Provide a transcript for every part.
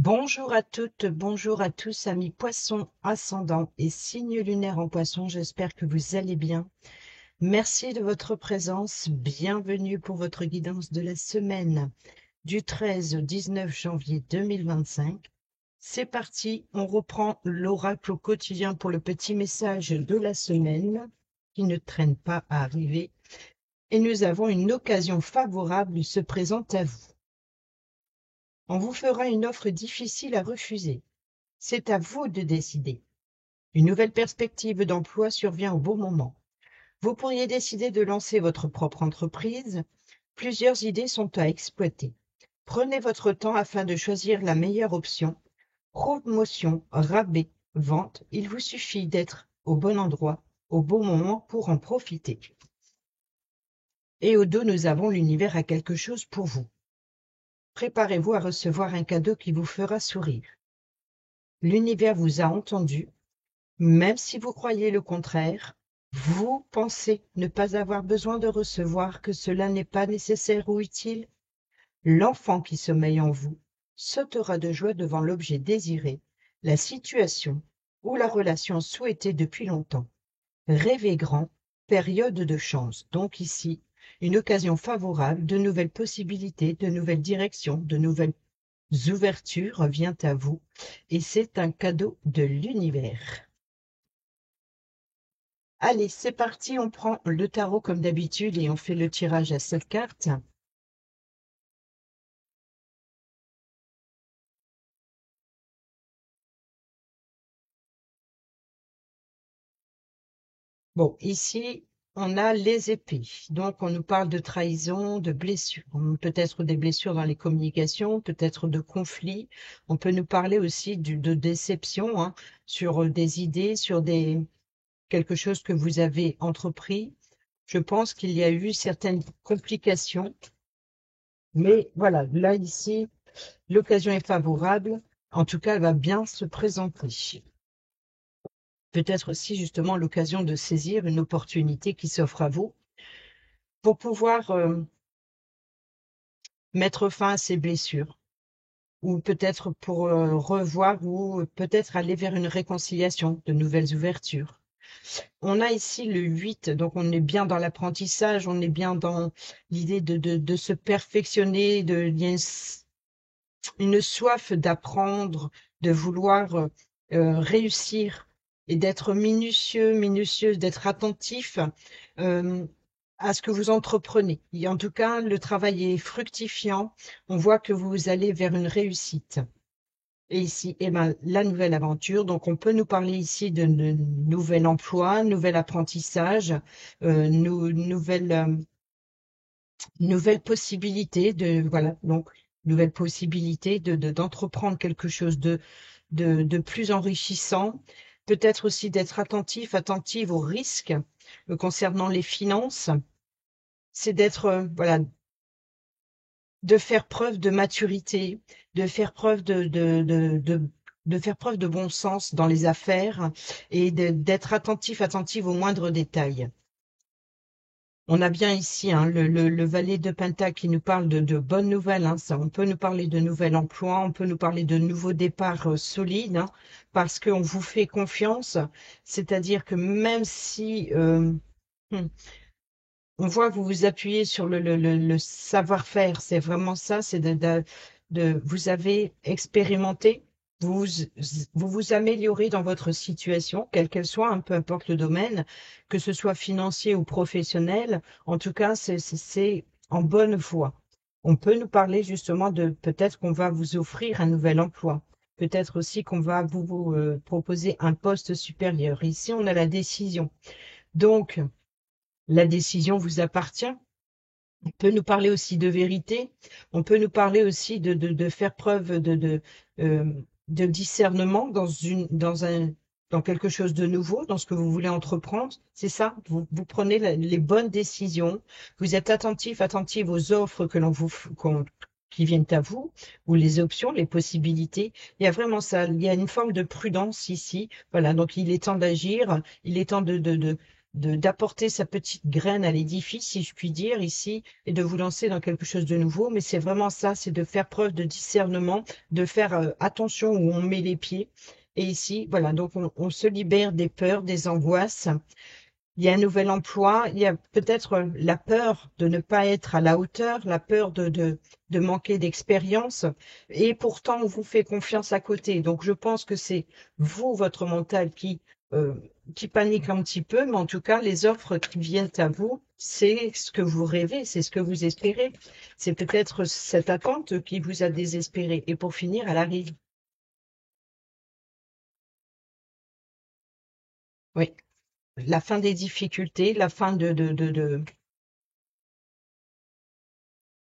Bonjour à toutes, bonjour à tous, amis poissons ascendant et signe lunaire en poisson. J'espère que vous allez bien. Merci de votre présence. Bienvenue pour votre guidance de la semaine du 13 au 19 janvier 2025. C'est parti, on reprend l'oracle au quotidien pour le petit message de la semaine qui ne traîne pas à arriver. Et nous avons une occasion favorable se présente à vous. On vous fera une offre difficile à refuser. C'est à vous de décider. Une nouvelle perspective d'emploi survient au bon moment. Vous pourriez décider de lancer votre propre entreprise. Plusieurs idées sont à exploiter. Prenez votre temps afin de choisir la meilleure option. Promotion, rabais, vente, il vous suffit d'être au bon endroit, au bon moment pour en profiter. Et au dos, nous avons l'univers a quelque chose pour vous. Préparez-vous à recevoir un cadeau qui vous fera sourire. L'univers vous a entendu. Même si vous croyez le contraire, vous pensez ne pas avoir besoin de recevoir, que cela n'est pas nécessaire ou utile, l'enfant qui sommeille en vous sautera de joie devant l'objet désiré, la situation ou la relation souhaitée depuis longtemps. Rêvez grand, période de chance. Donc ici, une occasion favorable, de nouvelles possibilités, de nouvelles directions, de nouvelles ouvertures vient à vous et c'est un cadeau de l'univers. Allez, c'est parti, on prend le tarot comme d'habitude et on fait le tirage à 7 cartes. Bon, ici, on a les épées. Donc, on nous parle de trahison, de blessures. Peut-être des blessures dans les communications, peut-être de conflits. On peut nous parler aussi de déception, hein, sur des idées, sur quelque chose que vous avez entrepris. Je pense qu'il y a eu certaines complications. Mais voilà, là, ici, l'occasion est favorable. En tout cas, elle va bien se présenter. Peut-être aussi justement l'occasion de saisir une opportunité qui s'offre à vous pour pouvoir mettre fin à ces blessures ou peut-être pour revoir ou peut-être aller vers une réconciliation, de nouvelles ouvertures. On a ici le 8, donc on est bien dans l'apprentissage, on est bien dans l'idée de se perfectionner, il y a une soif d'apprendre, de vouloir réussir et d'être minutieuse, d'être attentif euh, à ce que vous entreprenez. Et en tout cas, le travail est fructifiant. On voit que vous allez vers une réussite. Et ici, eh ben, la nouvelle aventure. Donc, on peut nous parler ici de nouvel emploi, nouvel apprentissage, nouvelle possibilité de, voilà, donc, nouvelle possibilité d'entreprendre quelque chose de plus enrichissant. Peut-être aussi d'être attentive aux risques concernant les finances. C'est d'être, voilà, de faire preuve de maturité, de faire preuve de faire preuve de bon sens dans les affaires et d'être attentive aux moindres détails. On a bien ici hein, le valet de Pentacle qui nous parle de bonnes nouvelles. Hein, ça, on peut nous parler de nouvel emploi, on peut nous parler de nouveaux départs solides, hein, parce qu'on vous fait confiance. C'est-à-dire que même si hmm, on voit que vous vous appuyez sur le savoir-faire, c'est vraiment ça, c'est vous avez expérimenté, vous, vous améliorez dans votre situation, quelle qu'elle soit, hein, peu importe le domaine, que ce soit financier ou professionnel, en tout cas, c'est en bonne voie. On peut nous parler justement de peut-être qu'on va vous offrir un nouvel emploi. Peut-être aussi qu'on va vous proposer un poste supérieur. Ici, on a la décision. Donc, la décision vous appartient. On peut nous parler aussi de vérité. On peut nous parler aussi de faire preuve euh, de discernement dans quelque chose de nouveau, dans ce que vous voulez entreprendre. C'est ça. Vous prenez les bonnes décisions. Vous êtes attentive aux offres qui viennent à vous, ou les options, les possibilités. Il y a vraiment ça. Il y a une forme de prudence ici. Voilà. Donc, il est temps d'agir. Il est temps d'apporter sa petite graine à l'édifice, si je puis dire, ici, et de vous lancer dans quelque chose de nouveau. Mais c'est vraiment ça, c'est de faire preuve de discernement, de faire attention où on met les pieds. Et ici, voilà, donc on se libère des peurs, des angoisses. Il y a un nouvel emploi, il y a peut-être la peur de ne pas être à la hauteur, la peur de manquer d'expérience, et pourtant on vous fait confiance à côté. Donc je pense que c'est vous, votre mental, euh, qui panique un petit peu, mais en tout cas, les offres qui viennent à vous, c'est ce que vous rêvez, c'est ce que vous espérez. C'est peut-être cette attente qui vous a désespéré. Et pour finir, elle arrive. Oui, la fin des difficultés, la fin de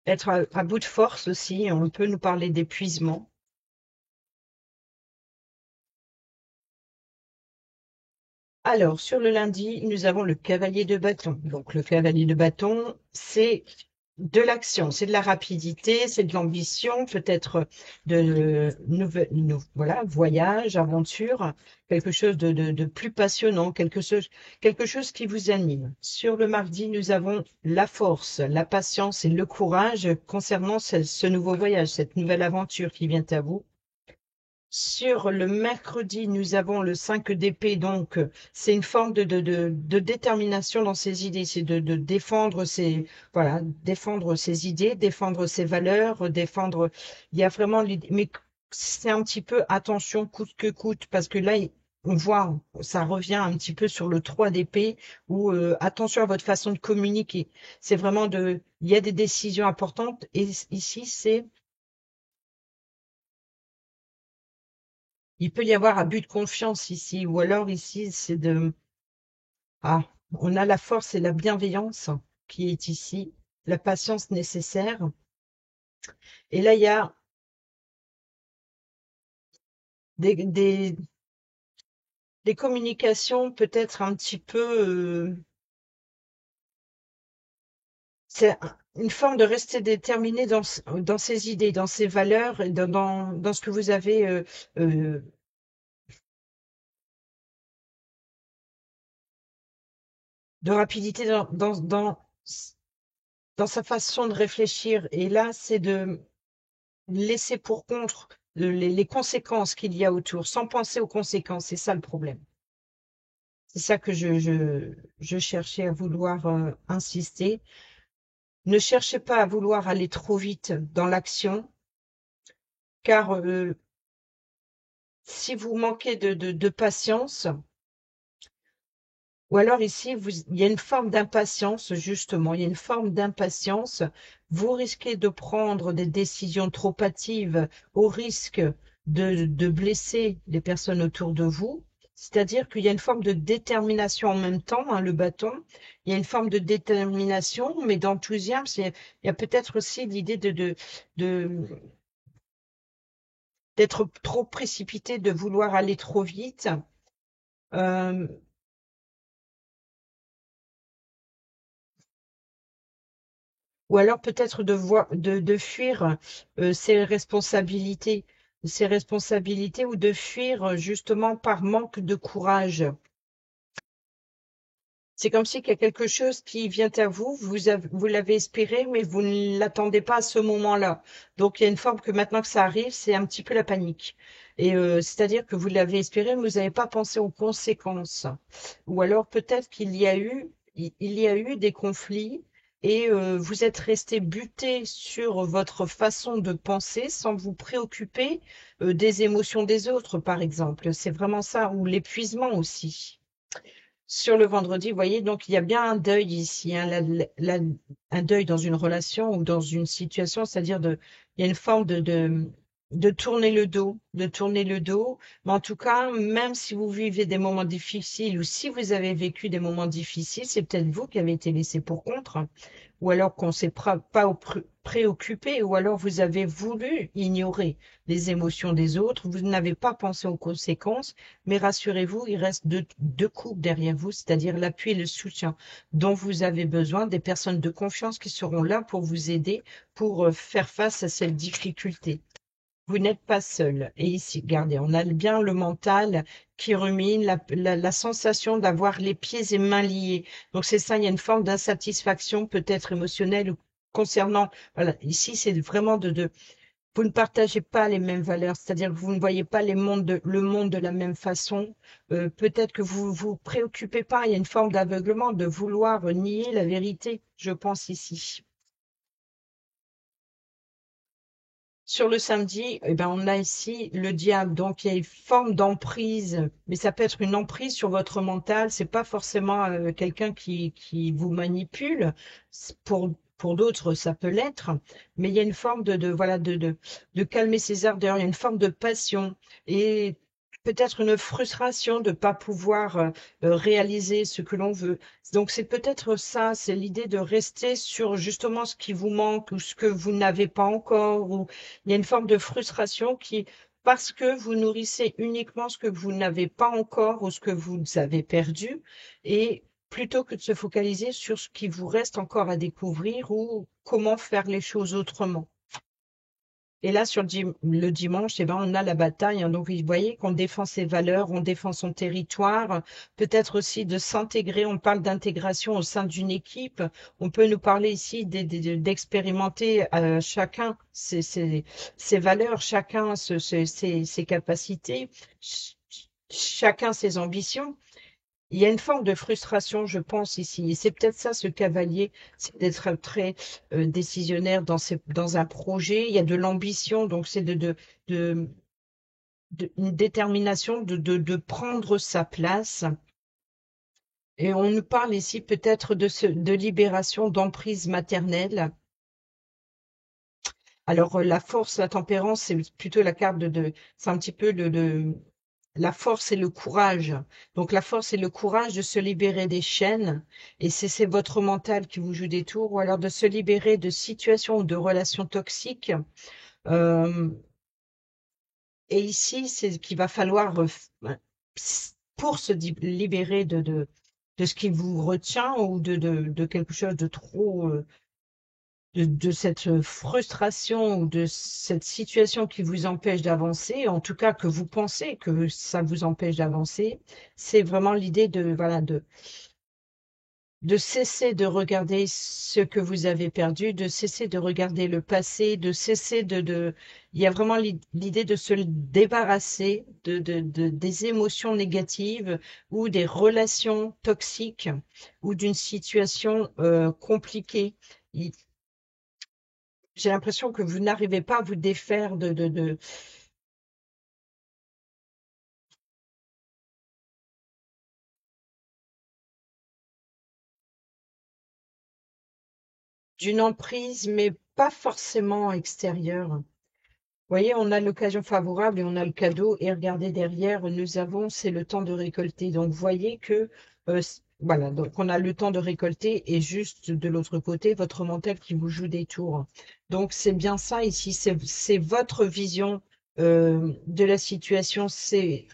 être à bout de force aussi, on peut nous parler d'épuisement. Alors, sur le lundi, nous avons le cavalier de bâton. Donc, le cavalier de bâton, c'est de l'action, c'est de la rapidité, c'est de l'ambition, peut-être de voilà, voyage, aventure, quelque chose de plus passionnant, quelque chose qui vous anime. Sur le mardi, nous avons la force, la patience et le courage concernant ce nouveau voyage, cette nouvelle aventure qui vient à vous. Sur le mercredi, nous avons le 5 d'épée, donc c'est une forme de détermination dans ses idées, c'est de défendre voilà, défendre ses idées, défendre ses valeurs, défendre. Il y a vraiment l'idée, mais c'est un petit peu attention coûte que coûte, parce que là, on voit, ça revient un petit peu sur le 3 d'épée, où attention à votre façon de communiquer. C'est vraiment il y a des décisions importantes, et ici, il peut y avoir abus de confiance ici, ou alors ici, ah, on a la force et la bienveillance qui est ici, la patience nécessaire. Et là, il y a des, des, des communications peut-être un petit peu, c'est une forme de rester déterminé dans ses idées, dans ses valeurs, et dans ce que vous avez euh, de rapidité dans sa façon de réfléchir. Et là, c'est de laisser pour contre les conséquences qu'il y a autour, sans penser aux conséquences. C'est ça le problème. C'est ça que je cherchais à vouloir insister. Ne cherchez pas à vouloir aller trop vite dans l'action, car si vous manquez de patience, ou alors ici, il y a une forme d'impatience, justement, il y a une forme d'impatience. Vous risquez de prendre des décisions trop hâtives au risque de blesser les personnes autour de vous. C'est-à-dire qu'il y a une forme de détermination en même temps, hein, le bâton. Il y a une forme de détermination, mais d'enthousiasme. Il y a peut-être aussi l'idée de- d'être trop précipité, de vouloir aller trop vite. Euh, Ou alors peut-être de fuir ses responsabilités ou de fuir justement par manque de courage. C'est comme si qu'il y a quelque chose qui vient à vous, vous l'avez espéré, mais vous ne l'attendez pas à ce moment-là. Donc il y a une forme que maintenant que ça arrive, c'est un petit peu la panique. Et c'est-à-dire que vous l'avez espéré, mais vous n'avez pas pensé aux conséquences. Ou alors peut-être il y a eu des conflits et vous êtes resté buté sur votre façon de penser sans vous préoccuper des émotions des autres, par exemple. C'est vraiment ça, ou l'épuisement aussi. Sur le vendredi, vous voyez, donc il y a bien un deuil ici, hein, un deuil dans une relation ou dans une situation, c'est-à-dire il y a une forme de tourner le dos, de tourner le dos. Mais en tout cas, même si vous vivez des moments difficiles ou si vous avez vécu des moments difficiles, c'est peut-être vous qui avez été laissé pour compte, hein, ou alors qu'on s'est pas préoccupé, ou alors vous avez voulu ignorer les émotions des autres, vous n'avez pas pensé aux conséquences, mais rassurez-vous, il reste deux couples derrière vous, c'est-à-dire l'appui et le soutien dont vous avez besoin, des personnes de confiance qui seront là pour vous aider, pour faire face à cette difficulté. vous n'êtes pas seul. Et ici, regardez, on a bien le mental qui rumine, la sensation d'avoir les pieds et mains liés. Donc c'est ça, il y a une forme d'insatisfaction peut-être émotionnelle concernant, voilà, ici c'est vraiment vous ne partagez pas les mêmes valeurs, c'est-à-dire que vous ne voyez pas le monde de la même façon. Peut-être que vous vous préoccupez pas, il y a une forme d'aveuglement, de vouloir nier la vérité, je pense ici. Sur le samedi, eh ben, on a ici le diable. Donc, il y a une forme d'emprise, mais ça peut être une emprise sur votre mental. C'est pas forcément quelqu'un qui vous manipule. Pour d'autres, ça peut l'être, mais il y a une forme voilà, de calmer ses ardeurs. Il y a une forme de passion et peut-être une frustration de pas pouvoir réaliser ce que l'on veut. Donc c'est peut-être ça, c'est l'idée de rester sur justement ce qui vous manque ou ce que vous n'avez pas encore, ou il y a une forme de frustration parce que vous nourrissez uniquement ce que vous n'avez pas encore ou ce que vous avez perdu, et plutôt que de se focaliser sur ce qui vous reste encore à découvrir ou comment faire les choses autrement. Et là, sur le dimanche, eh ben, on a la bataille, hein. Donc, vous voyez qu'on défend ses valeurs, on défend son territoire, peut-être aussi de s'intégrer. On parle d'intégration au sein d'une équipe. On peut nous parler ici d'expérimenter chacun ses valeurs, chacun ses capacités, chacun ses ambitions. Il y a une forme de frustration, je pense, ici. Et c'est peut-être ça, ce cavalier, c'est d'être très décisionnaire dans un projet. Il y a de l'ambition, donc c'est de, une détermination de prendre sa place. Et on nous parle ici peut-être de libération d'emprise maternelle. Alors, la force, la tempérance, c'est plutôt la carte c'est un petit peu la force et le courage. Donc, la force et le courage de se libérer des chaînes, et c'est votre mental qui vous joue des tours, ou alors de se libérer de situations ou de relations toxiques. Euh, et ici, c'est qu'il va falloir, pour libérer de ce qui vous retient ou de quelque chose de trop, de cette frustration ou de cette situation qui vous empêche d'avancer, en tout cas que vous pensez que ça vous empêche d'avancer, c'est vraiment l'idée voilà, de cesser de regarder ce que vous avez perdu, de cesser de regarder le passé, de cesser il y a vraiment l'idée de se débarrasser des émotions négatives ou des relations toxiques ou d'une situation compliquée. J'ai l'impression que vous n'arrivez pas à vous défaire d'une emprise, mais pas forcément extérieure. Vous voyez, on a l'occasion favorable et on a le cadeau, et regardez derrière, nous avons, c'est le temps de récolter. Donc, vous voyez que, voilà, donc on a le temps de récolter, et juste de l'autre côté, votre mental qui vous joue des tours. Donc, c'est bien ça ici, c'est votre vision de la situation. C'est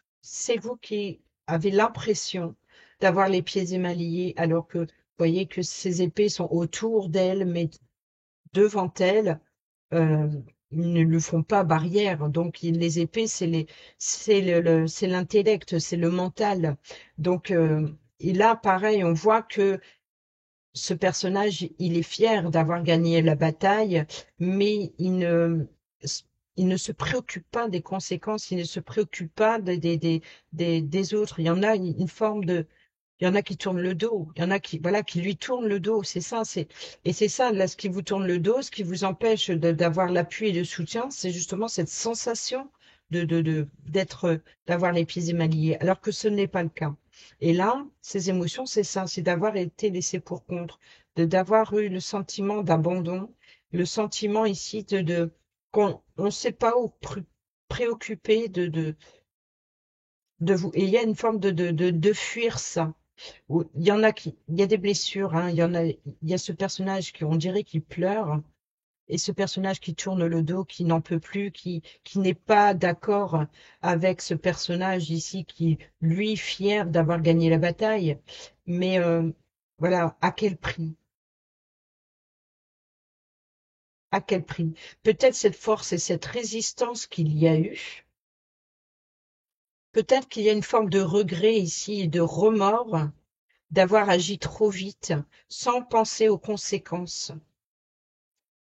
vous qui avez l'impression d'avoir les pieds et mains liés, alors que vous voyez que ces épées sont autour d'elle, mais devant elle, euh, ils ne lui font pas barrière. Donc, les épées, c'est l'intellect, c'est le mental. Donc, et là, pareil, on voit que ce personnage, il est fier d'avoir gagné la bataille, mais il ne se préoccupe pas des conséquences, il ne se préoccupe pas des autres. Il y en a une forme il y en a qui tournent le dos, il y en a voilà, qui lui tournent le dos. C'est ça, et c'est ça, là, ce qui vous tourne le dos, ce qui vous empêche d'avoir l'appui et le soutien, c'est justement cette sensation d'avoir les pieds et mains liés, alors que ce n'est pas le cas. Et là, ces émotions, c'est ça, c'est d'avoir été laissé pour compte, d'avoir eu le sentiment d'abandon, le sentiment ici qu'on ne sait pas où préoccuper de vous. Et il y a une forme de fuir ça. Il y en a il y a des blessures, hein, il y a ce personnage qui, on dirait qu'il pleure, et ce personnage qui tourne le dos, qui n'en peut plus, qui n'est pas d'accord avec ce personnage ici, qui, lui, fier d'avoir gagné la bataille. Mais voilà, à quel prix? À quel prix? Peut-être cette force et cette résistance qu'il y a eu. Peut-être qu'il y a une forme de regret ici, de remords, d'avoir agi trop vite, sans penser aux conséquences.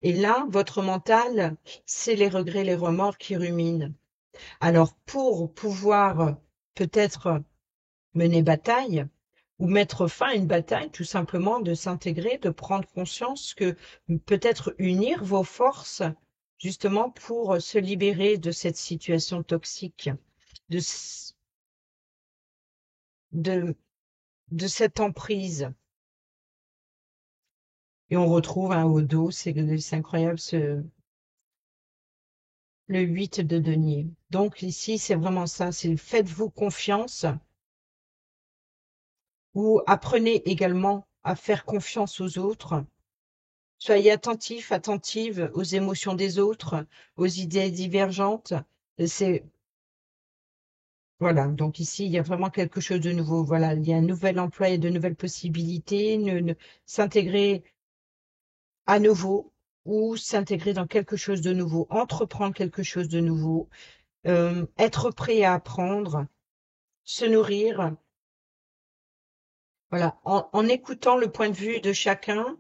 Et là, votre mental, c'est les regrets, les remords qui ruminent. Alors, pour pouvoir peut-être mener bataille ou mettre fin à une bataille, tout simplement de s'intégrer, de prendre conscience que peut-être unir vos forces justement pour se libérer de cette situation toxique, de, de, de cette emprise. Et on retrouve au dos, c'est incroyable, le 8 de denier. Donc ici, c'est vraiment ça, c'est faites-vous confiance ou apprenez également à faire confiance aux autres. Soyez attentif, attentive aux émotions des autres, aux idées divergentes. C'est voilà. Donc ici, il y a vraiment quelque chose de nouveau. Voilà, il y a un nouvel emploi et de nouvelles possibilités. S'intégrer à nouveau ou s'intégrer dans quelque chose de nouveau, entreprendre quelque chose de nouveau, être prêt à apprendre, se nourrir. Voilà, en écoutant le point de vue de chacun,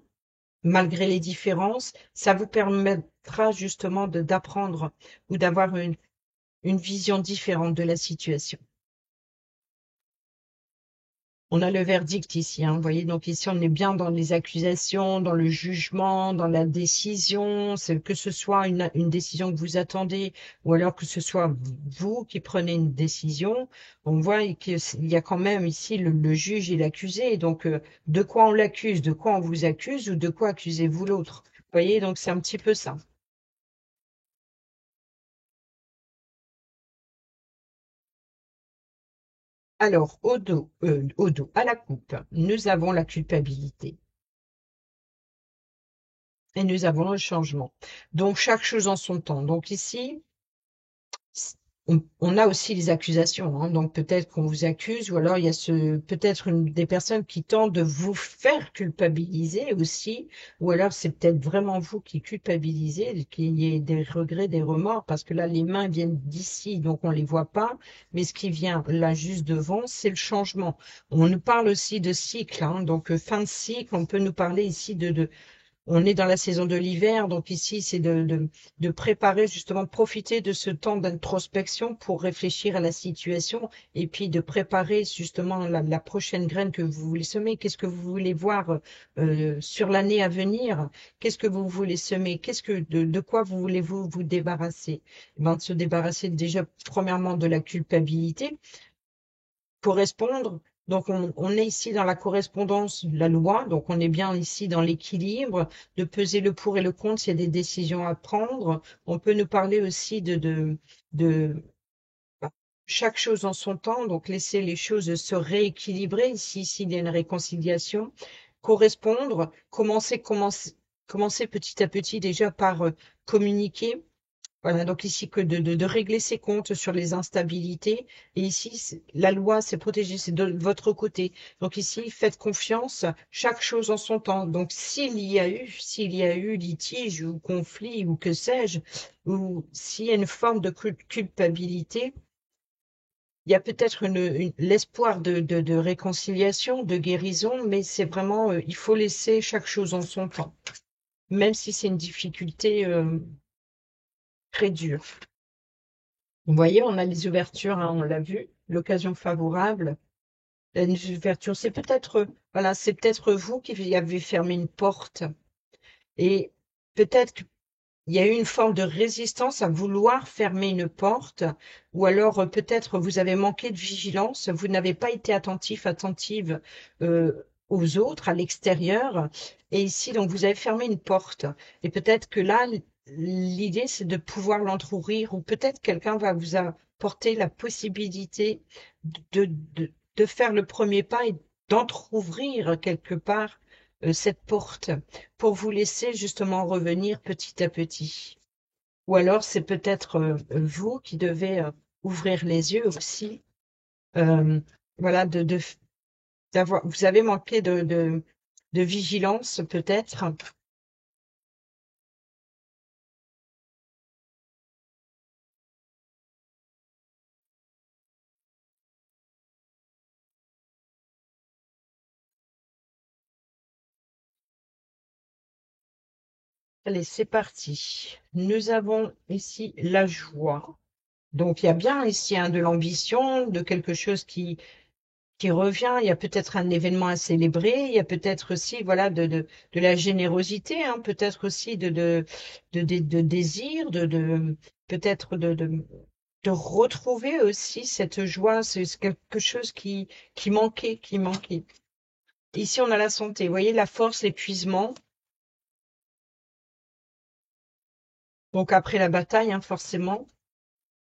malgré les différences, ça vous permettra justement d'apprendre ou d'avoir une vision différente de la situation. On a le verdict ici, hein, vous voyez, donc ici on est bien dans les accusations, dans le jugement, dans la décision, que ce soit une décision que vous attendez ou alors que ce soit vous qui prenez une décision, on voit qu'il y a quand même ici le juge et l'accusé, donc de quoi on l'accuse, de quoi on vous accuse ou de quoi accusez-vous l'autre. Vous voyez, donc c'est un petit peu ça. Alors, au dos, à la coupe, nous avons la culpabilité et nous avons le changement. Donc, chaque chose en son temps. Donc ici, on a aussi les accusations, hein. Donc peut-être qu'on vous accuse, ou alors il y a peut-être des personnes qui tentent de vous faire culpabiliser aussi, ou alors c'est peut-être vraiment vous qui culpabilisez, qu'il y ait des regrets, des remords, parce que là les mains viennent d'ici, donc on les voit pas, mais ce qui vient là juste devant, c'est le changement. On nous parle aussi de cycle, hein. Donc fin de cycle, on peut nous parler ici on est dans la saison de l'hiver, donc ici, c'est de préparer, justement, de profiter de ce temps d'introspection pour réfléchir à la situation et puis de préparer justement la prochaine graine que vous voulez semer. Qu'est-ce que vous voulez voir sur l'année à venir? Qu'est-ce que vous voulez semer? De quoi vous voulez-vous vous débarrasser? Eh ben, de se débarrasser déjà, premièrement, de la culpabilité, correspondre. Donc, on est ici dans la correspondance de la loi, donc on est bien ici dans l'équilibre, de peser le pour et le contre s'il y a des décisions à prendre. On peut nous parler aussi de chaque chose en son temps, donc laisser les choses se rééquilibrer ici, s'il y a une réconciliation, correspondre, commencer petit à petit déjà par communiquer. Voilà, donc ici que de régler ses comptes sur les instabilités. Et ici, la loi, c'est protégé, c'est de votre côté. Donc ici, faites confiance, chaque chose en son temps. Donc s'il y a eu litige ou conflit ou que sais-je, ou s'il y a une forme de culpabilité, il y a peut-être l'espoir de réconciliation, de guérison, mais c'est vraiment, il faut laisser chaque chose en son temps, même si c'est une difficulté très dure. Vous voyez, on a les ouvertures, hein, on l'a vu, l'occasion favorable. Les ouvertures, c'est peut-être, voilà, c'est peut-être vous qui avez fermé une porte et peut-être qu'il y a eu une forme de résistance à vouloir fermer une porte ou alors peut-être vous avez manqué de vigilance, vous n'avez pas été attentive aux autres, à l'extérieur et ici, donc vous avez fermé une porte et peut-être que là, l'idée, c'est de pouvoir l'entrouvrir ou peut-être quelqu'un va vous apporter la possibilité de faire le premier pas et d'entrouvrir quelque part cette porte pour vous laisser justement revenir petit à petit. Ou alors c'est peut-être vous qui devez ouvrir les yeux aussi. Euh, voilà, vous avez manqué de vigilance peut-être Allez, c'est parti. Nous avons ici la joie. Donc, il y a bien ici de l'ambition, de quelque chose qui revient. Il y a peut-être un événement à célébrer. Il y a peut-être aussi, voilà, de la générosité, hein, peut-être aussi de désir, peut-être de retrouver aussi cette joie. C'est quelque chose qui manquait. Ici, on a la santé. Vous voyez, la force, l'épuisement. Donc, après la bataille, hein, forcément.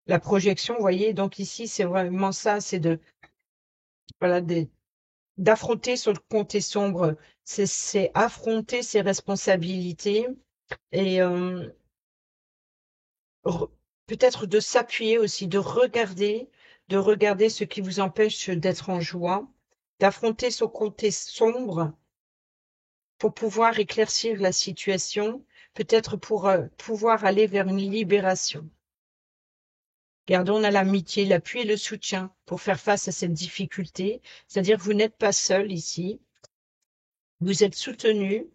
La projection, vous voyez, donc ici, c'est vraiment ça, c'est voilà, d'affronter sur le côté sombre, c'est affronter ses responsabilités et re- peut-être de s'appuyer aussi, de regarder ce qui vous empêche d'être en joie, d'affronter ce côté sombre pour pouvoir éclaircir la situation, peut-être pour pouvoir aller vers une libération. Gardons à l'amitié, l'appui et le soutien pour faire face à cette difficulté. C'est-à-dire que vous n'êtes pas seul ici, vous êtes soutenu.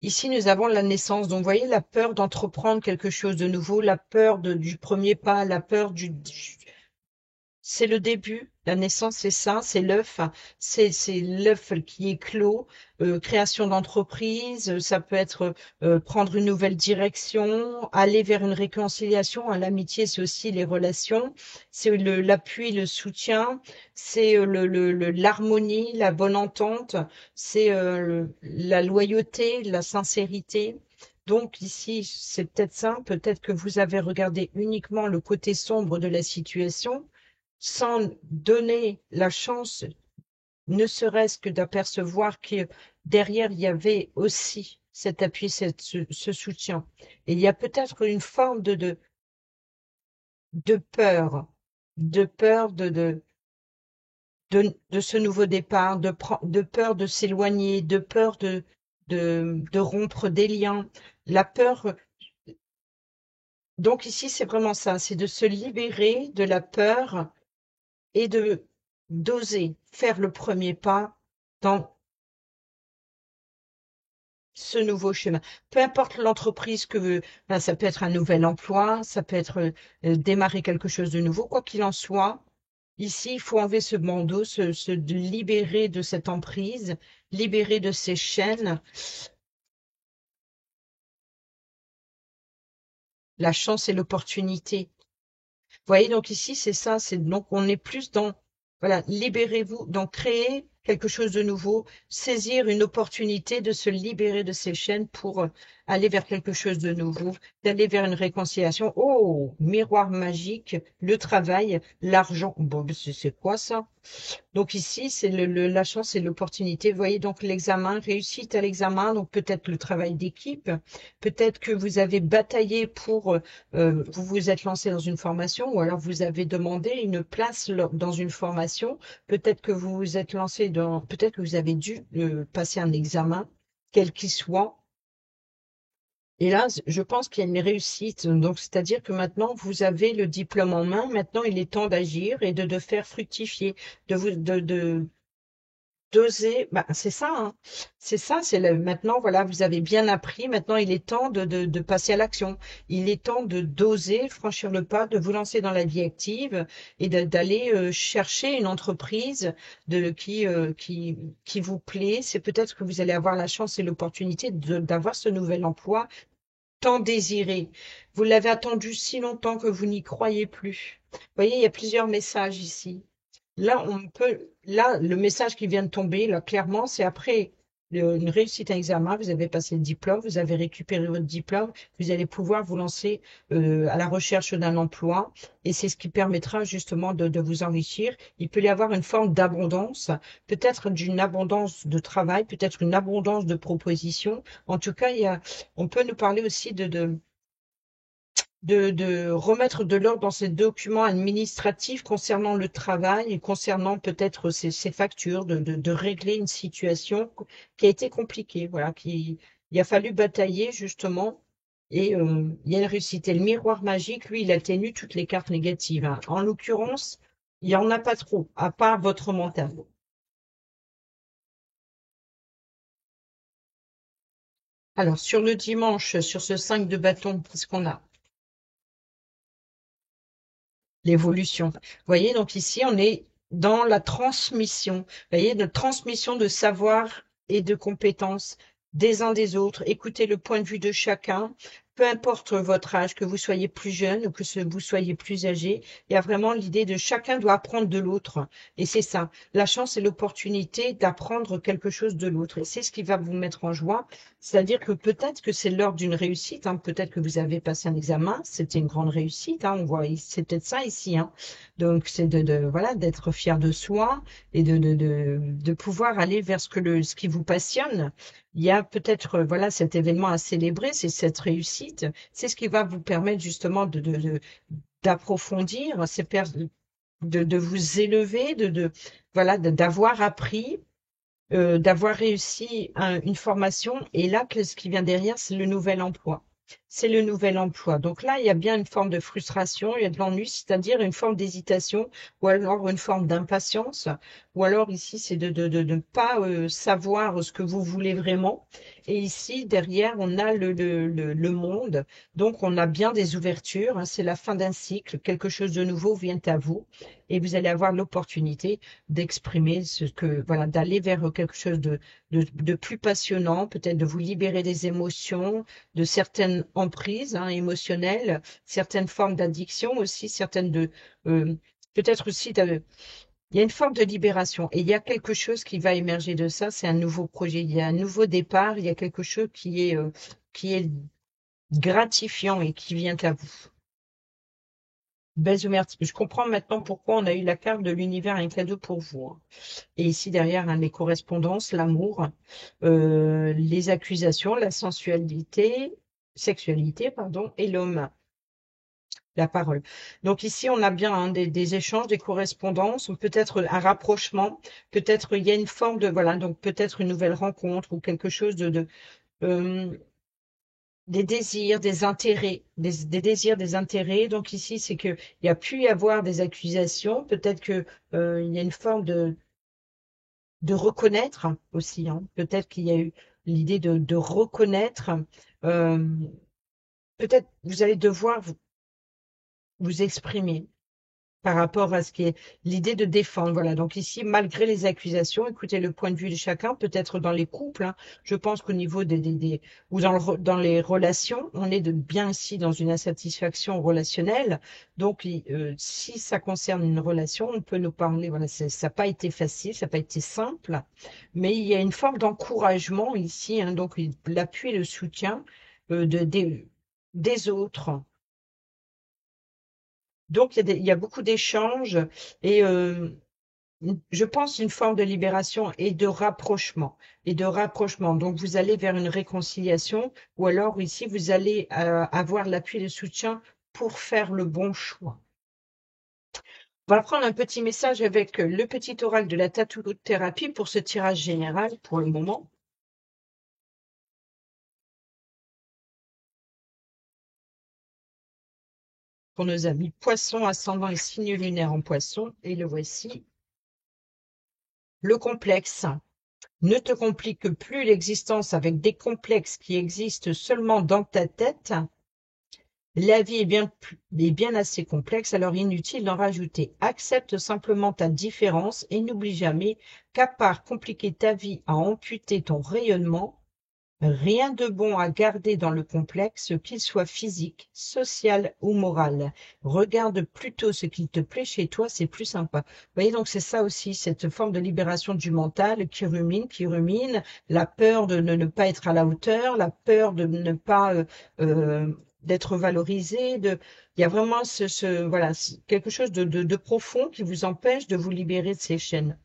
Ici, nous avons la naissance. Donc, vous voyez, la peur d'entreprendre quelque chose de nouveau, la peur du premier pas, la peur c'est le début. La naissance, c'est ça, c'est l'œuf. C'est l'œuf qui éclot. Création d'entreprise, ça peut être prendre une nouvelle direction, aller vers une réconciliation. Hein, l'amitié, c'est aussi les relations. C'est l'appui, le soutien. C'est l'harmonie, la bonne entente. C'est la loyauté, la sincérité. Donc ici, c'est peut-être ça. Peut-être que vous avez regardé uniquement le côté sombre de la situation sans donner la chance, ne serait-ce que d'apercevoir que derrière, il y avait aussi cet appui, ce soutien. Et il y a peut-être une forme de peur, de peur de ce nouveau départ, de peur de s'éloigner, de peur de rompre des liens. La peur, donc ici, c'est vraiment ça, c'est de se libérer de la peur et de d'oser faire le premier pas dans ce nouveau chemin. Peu importe l'entreprise ben, ça peut être un nouvel emploi, ça peut être démarrer quelque chose de nouveau, quoi qu'il en soit. Ici, il faut enlever ce bandeau, de libérer de cette emprise, libérer de ces chaînes. La chance et l'opportunité. Vous voyez, donc ici, c'est ça, c'est donc on est plus dans, voilà, libérez-vous, donc créer quelque chose de nouveau, saisir une opportunité de se libérer de ces chaînes pour aller vers quelque chose de nouveau, d'aller vers une réconciliation. Oh, miroir magique, le travail, l'argent. Bon, ben, c'est quoi ça? Donc ici, c'est la chance et l'opportunité. Vous voyez donc l'examen, réussite à l'examen, donc peut-être le travail d'équipe, peut-être que vous avez bataillé pour, vous vous êtes lancé dans une formation, ou alors vous avez demandé une place dans une formation, peut-être que vous vous êtes lancé peut-être que vous avez dû passer un examen, quel qu'il soit. Et là, je pense qu'il y a une réussite. Donc, c'est-à-dire que maintenant, vous avez le diplôme en main. Maintenant, il est temps d'agir et de faire fructifier, d'oser, bah, c'est ça, hein. C'est ça, maintenant, voilà, vous avez bien appris. Maintenant, il est temps de passer à l'action. Il est temps d'oser franchir le pas, de vous lancer dans la vie active et d'aller chercher une entreprise qui vous plaît. C'est peut-être que vous allez avoir la chance et l'opportunité d'avoir ce nouvel emploi tant désiré. Vous l'avez attendu si longtemps que vous n'y croyez plus. Vous voyez, il y a plusieurs messages ici. Là, le message qui vient de tomber, là, clairement, c'est après une réussite à examen, vous avez passé le diplôme, vous avez récupéré votre diplôme, vous allez pouvoir vous lancer à la recherche d'un emploi et c'est ce qui permettra justement de vous enrichir. Il peut y avoir une forme d'abondance, peut-être d'une abondance de travail, peut-être une abondance de propositions. En tout cas, on peut nous parler aussi de remettre de l'ordre dans ces documents administratifs concernant le travail et concernant peut-être ces factures, de régler une situation qui a été compliquée, voilà, il a fallu batailler justement et il y a une réussite. Et le miroir magique, lui, il atténue toutes les cartes négatives, hein. En l'occurrence, il n'y en a pas trop, à part votre mental. Alors, sur le dimanche, sur ce 5 de bâton, qu'est-ce qu'on a? L'évolution. Vous voyez, donc ici, on est dans la transmission. Vous voyez, de transmission de savoir et de compétences des uns des autres. Écoutez le point de vue de chacun. Peu importe votre âge, que vous soyez plus jeune ou que vous soyez plus âgé, il y a vraiment l'idée de chacun doit apprendre de l'autre. Et c'est ça. La chance et l'opportunité d'apprendre quelque chose de l'autre. Et c'est ce qui va vous mettre en joie. C'est-à-dire que peut-être que c'est l'heure d'une réussite, hein. Peut-être que vous avez passé un examen, c'était une grande réussite, hein. On voit, c'est peut-être ça ici, hein. Donc c'est voilà, d'être fier de soi et de pouvoir aller vers ce qui vous passionne. Il y a peut-être voilà cet événement à célébrer, c'est cette réussite, c'est ce qui va vous permettre justement d'approfondir, de vous élever, voilà, d'avoir appris, d'avoir réussi une formation. Et là, ce qui vient derrière, c'est le nouvel emploi. C'est le nouvel emploi. Donc là, il y a bien une forme de frustration, il y a de l'ennui, c'est-à-dire une forme d'hésitation, ou alors une forme d'impatience, ou alors ici, c'est de ne pas savoir ce que vous voulez vraiment. Et ici, derrière, on a le monde. Donc, on a bien des ouvertures, hein. C'est la fin d'un cycle. Quelque chose de nouveau vient à vous. Et vous allez avoir l'opportunité d'exprimer ce que, voilà, d'aller vers quelque chose de plus passionnant, peut-être de vous libérer des émotions, de certaines emprises, hein, émotionnelles, certaines formes d'addiction aussi, euh, peut-être aussi, il y a une forme de libération et il y a quelque chose qui va émerger de ça, c'est un nouveau projet, il y a un nouveau départ, il y a quelque chose qui est gratifiant et qui vient à vous. Belles ouvertures. Je comprends maintenant pourquoi on a eu la carte de l'univers, un cadeau pour vous, hein. Et ici derrière, hein, les correspondances, l'amour, les accusations, la sexualité, pardon, et l'homme, la parole. Donc ici, on a bien, hein, des échanges, des correspondances, peut-être un rapprochement, peut-être il y a une forme de, voilà, donc peut-être une nouvelle rencontre ou quelque chose euh, des désirs, des intérêts, des désirs, des intérêts. Donc ici, c'est que il y a pu y avoir des accusations, peut-être que il y a une forme de reconnaître aussi, hein. Peut-être qu'il y a eu l'idée de reconnaître. euh, Peut-être vous allez devoir vous exprimer par rapport à ce qui est l'idée de défendre. Voilà. Donc ici, malgré les accusations, écoutez le point de vue de chacun, peut-être dans les couples, hein. Je pense qu'au niveau ou dans les relations, on est bien ici dans une insatisfaction relationnelle. Donc, si ça concerne une relation, on peut nous parler. Voilà, ça n'a pas été facile, ça n'a pas été simple, mais il y a une forme d'encouragement ici, hein. Donc, l'appui et le soutien des autres. Donc, il y a beaucoup d'échanges et je pense une forme de libération et de rapprochement. Et de rapprochement. Donc, vous allez vers une réconciliation ou alors ici, vous allez avoir l'appui et le soutien pour faire le bon choix. On va prendre un petit message avec le petit oral de la tatou-thérapie pour ce tirage général pour le moment. Pour nos amis poissons, ascendant et signe lunaire en poisson. Et le voici. Le complexe. Ne te complique plus l'existence avec des complexes qui existent seulement dans ta tête. La vie est bien assez complexe, alors inutile d'en rajouter. Accepte simplement ta différence et n'oublie jamais qu'à part compliquer ta vie à amputer ton rayonnement, rien de bon à garder dans le complexe, qu'il soit physique, social ou moral. Regarde plutôt ce qu'il te plaît chez toi, c'est plus sympa. Vous voyez, donc c'est ça aussi, cette forme de libération du mental qui rumine, la peur de ne pas être à la hauteur, la peur de ne pas d'être valorisé. Il y a vraiment voilà, quelque chose de profond qui vous empêche de vous libérer de ces chaînes.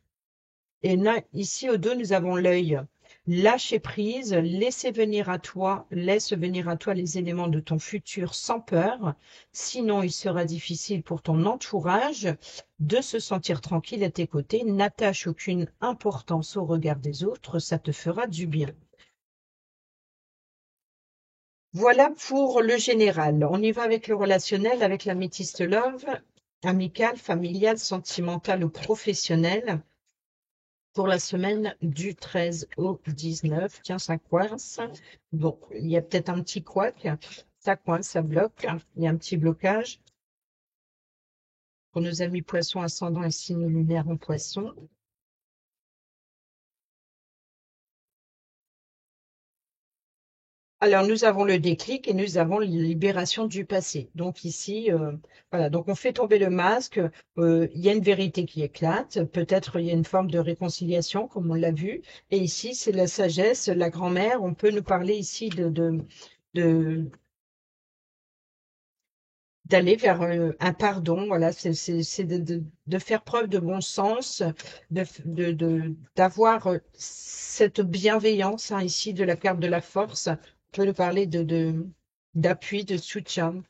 Et là, ici au dos, nous avons l'œil. Lâcher prise, laisse venir à toi les éléments de ton futur sans peur. Sinon, il sera difficile pour ton entourage de se sentir tranquille à tes côtés. N'attache aucune importance au regard des autres, ça te fera du bien. Voilà pour le général. On y va avec le relationnel, avec la métiste love, amical, familial, sentimental ou professionnel. pour la semaine du 13 au 19. Tiens, ça coince. Bon, il y a peut-être un petit couac. Ça coince, ça bloque. Il y a un petit blocage. Pour nos amis poissons, ascendant et signe lunaire en poisson. Alors, nous avons le déclic et nous avons la libération du passé. Donc ici, voilà, donc on fait tomber le masque, il y a une vérité qui éclate, peut-être il y a une forme de réconciliation, comme on l'a vu. Et ici, c'est la sagesse, la grand-mère. On peut nous parler ici de d'aller vers un pardon. Voilà, c'est de faire preuve de bon sens, d'avoir cette bienveillance, hein, ici de la carte de la force. On peut nous parler d'appui, de soutien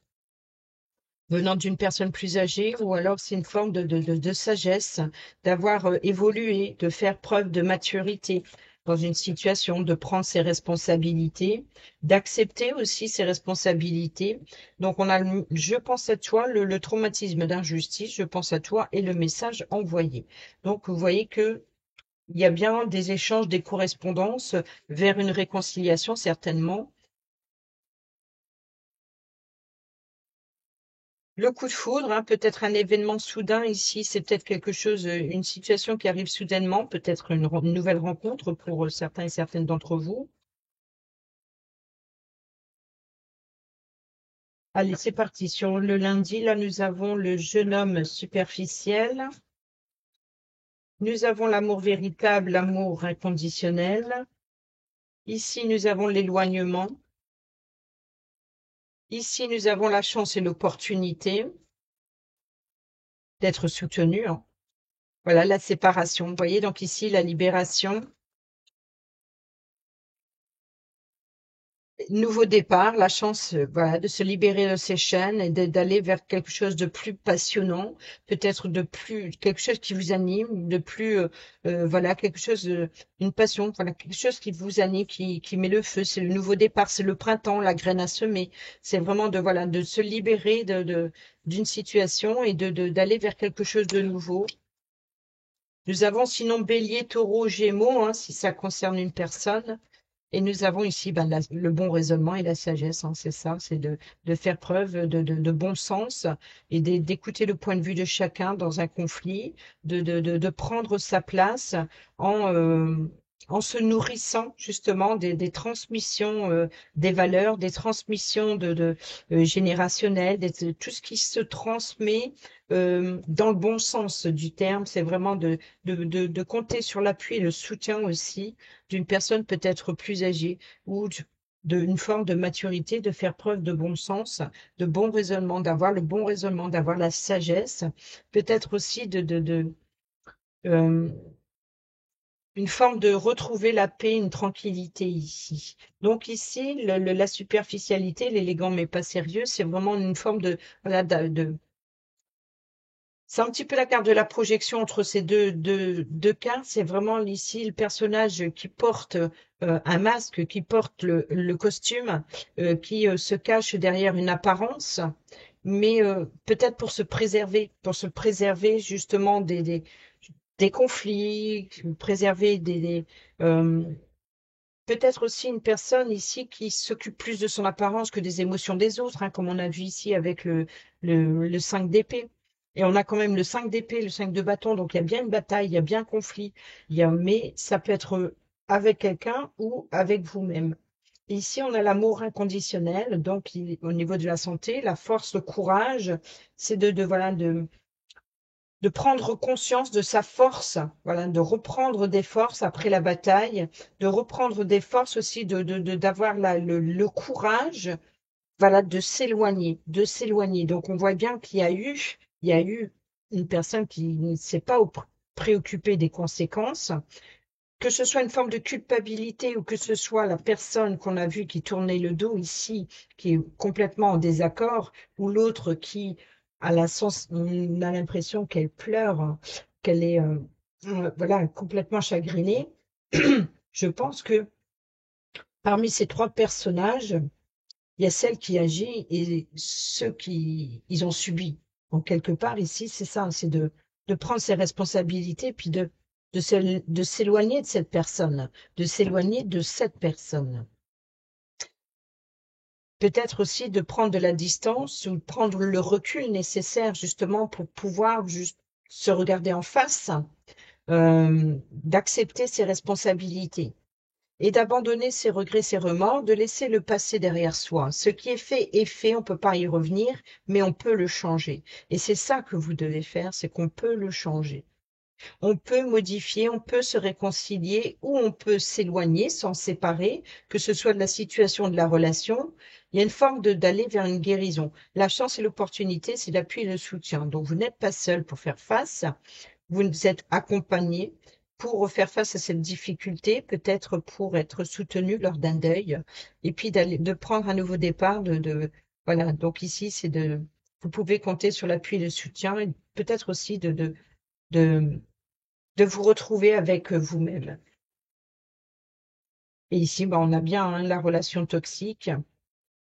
venant d'une personne plus âgée, ou alors c'est une forme de sagesse, d'avoir évolué, de faire preuve de maturité dans une situation, de prendre ses responsabilités, d'accepter aussi ses responsabilités. Donc on a, je pense à toi, le traumatisme d'injustice, je pense à toi et le message envoyé. Donc vous voyez que il y a bien des échanges, des correspondances vers une réconciliation certainement. Le coup de foudre, hein, peut-être un événement soudain ici, c'est peut-être quelque chose, une situation qui arrive soudainement, peut-être une nouvelle rencontre pour certains et certaines d'entre vous. Allez, c'est parti. Sur le lundi, là, nous avons le jeune homme superficiel. Nous avons l'amour véritable, l'amour inconditionnel. Ici, nous avons l'éloignement. Ici, nous avons la chance et l'opportunité d'être soutenus, hein. Voilà, la séparation. Vous voyez, donc ici, la libération. Nouveau départ, la chance, voilà, de se libérer de ses chaînes et d'aller vers quelque chose de plus passionnant, peut-être de plus, quelque chose qui vous anime, de plus, voilà, quelque chose, une passion, voilà, quelque chose qui vous anime, qui met le feu. C'est le nouveau départ, c'est le printemps, la graine à semer. C'est vraiment de, voilà, de se libérer d'une situation et d'aller vers quelque chose de nouveau. Nous avons sinon Bélier, Taureau, Gémeaux, hein, si ça concerne une personne. Et nous avons ici ben, le bon raisonnement et la sagesse, hein, c'est ça, c'est de faire preuve de bon sens et d'écouter le point de vue de chacun dans un conflit, de prendre sa place en, euh, en se nourrissant justement des transmissions des valeurs, des transmissions générationnelles, de tout ce qui se transmet dans le bon sens du terme. C'est vraiment de compter sur l'appui et le soutien aussi d'une personne peut-être plus âgée ou d'une forme de maturité, de faire preuve de bon sens, de bon raisonnement, d'avoir le bon raisonnement, d'avoir la sagesse, peut-être aussi euh, une forme de retrouver la paix, une tranquillité ici. Donc ici, la superficialité, l'élégant mais pas sérieux, c'est vraiment une forme voilà, c'est un petit peu la carte de la projection entre ces deux cartes. C'est vraiment ici le personnage qui porte un masque, qui porte le costume, qui se cache derrière une apparence, mais peut-être pour se préserver justement des conflits, préserver euh, peut-être aussi une personne ici qui s'occupe plus de son apparence que des émotions des autres, hein, comme on a vu ici avec le 5 d'épée. Et on a quand même le 5 d'épée, le 5 de bâton, donc il y a bien une bataille, il y a bien un conflit, mais ça peut être avec quelqu'un ou avec vous-même. Ici, on a l'amour inconditionnel, donc au niveau de la santé, la force, le courage, c'est voilà, de prendre conscience de sa force, voilà, de reprendre des forces après la bataille, de reprendre des forces aussi, d'avoir le courage, voilà, de s'éloigner. Donc on voit bien il y a eu une personne qui ne s'est pas préoccupée des conséquences, que ce soit une forme de culpabilité ou que ce soit la personne qu'on a vue qui tournait le dos ici, qui est complètement en désaccord, ou l'autre qui on a l'impression qu'elle pleure, hein, qu'elle est voilà, complètement chagrinée. Je pense que parmi ces trois personnages, il y a celle qui agit et ceux qui ils ont subi. Donc quelque part ici, c'est ça, c'est de prendre ses responsabilités puis de s'éloigner de cette personne, de s'éloigner de cette personne. Peut-être aussi de prendre de la distance ou de prendre le recul nécessaire justement pour pouvoir juste se regarder en face, d'accepter ses responsabilités et d'abandonner ses regrets, ses remords, de laisser le passé derrière soi. Ce qui est fait, on ne peut pas y revenir, mais on peut le changer. Et c'est ça que vous devez faire, c'est qu'on peut le changer. On peut modifier, on peut se réconcilier ou on peut s'éloigner, s'en séparer, que ce soit de la situation, de la relation. Il y a une forme d'aller vers une guérison. La chance et l'opportunité, c'est l'appui et le soutien. Donc, vous n'êtes pas seul pour faire face. Vous êtes accompagné pour faire face à cette difficulté, peut-être pour être soutenu lors d'un deuil, et puis de prendre un nouveau départ. Voilà. Donc ici, vous pouvez compter sur l'appui et le soutien, et peut-être aussi de de vous retrouver avec vous-même. Et ici, on a bien la relation toxique,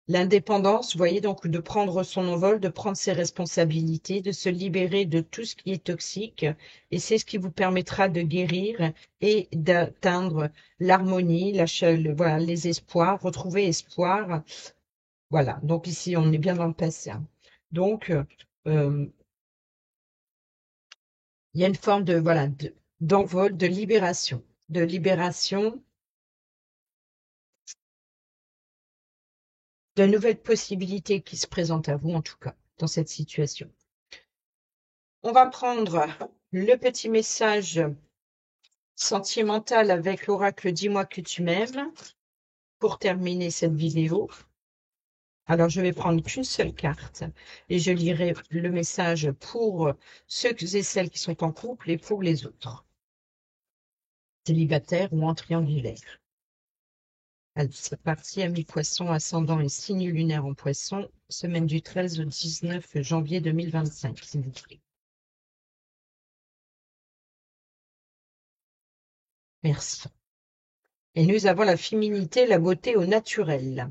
l'indépendance, vous voyez, donc de prendre son envol, de prendre ses responsabilités, de se libérer de tout ce qui est toxique. Et c'est ce qui vous permettra de guérir et d'atteindre l'harmonie, voilà, les espoirs, retrouver espoir. Voilà, donc ici, on est bien dans le passé. Donc, il y a une forme voilà, d'envol, de libération, de nouvelles possibilités qui se présentent à vous, en tout cas, dans cette situation. On va prendre le petit message sentimental avec l'oracle Dis-moi que tu m'aimes pour terminer cette vidéo. Alors, je vais prendre qu'une seule carte et je lirai le message pour ceux et celles qui sont en couple et pour les autres, célibataires ou en triangulaire. Allez, c'est parti, amis poissons, ascendant et signe lunaire en poisson, semaine du 13 au 19 janvier 2025, s'il vous plaît. Merci. Et nous avons la féminité, la beauté au naturel.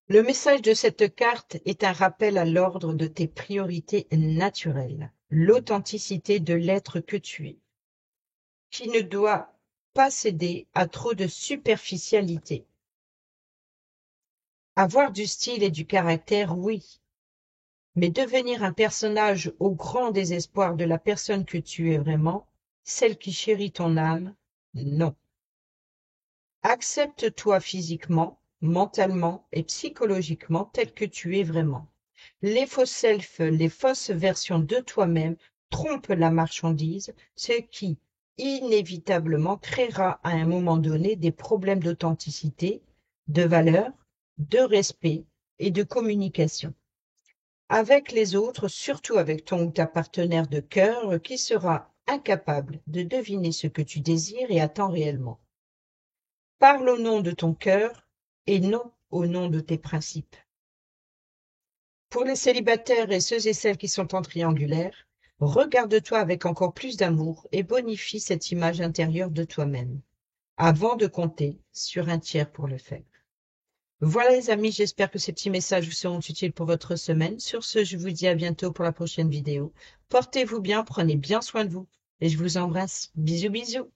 Le message de cette carte est un rappel à l'ordre de tes priorités naturelles, l'authenticité de l'être que tu es, qui ne doit pas céder à trop de superficialité. Avoir du style et du caractère, oui, mais devenir un personnage au grand désespoir de la personne que tu es vraiment, celle qui chérit ton âme, non. Accepte-toi physiquement, mentalement et psychologiquement tel que tu es vraiment. Les faux selfs, les fausses versions de toi-même trompent la marchandise, ce qui inévitablement créera à un moment donné des problèmes d'authenticité, de valeur, de respect et de communication. Avec les autres, surtout avec ton ou ta partenaire de cœur qui sera incapable de deviner ce que tu désires et attends réellement. Parle au nom de ton cœur et non au nom de tes principes. Pour les célibataires et ceux et celles qui sont en triangulaire, regarde-toi avec encore plus d'amour et bonifie cette image intérieure de toi-même, avant de compter sur un tiers pour le faire. Voilà les amis, j'espère que ces petits messages vous seront utiles pour votre semaine. Sur ce, je vous dis à bientôt pour la prochaine vidéo. Portez-vous bien, prenez bien soin de vous et je vous embrasse. Bisous bisous.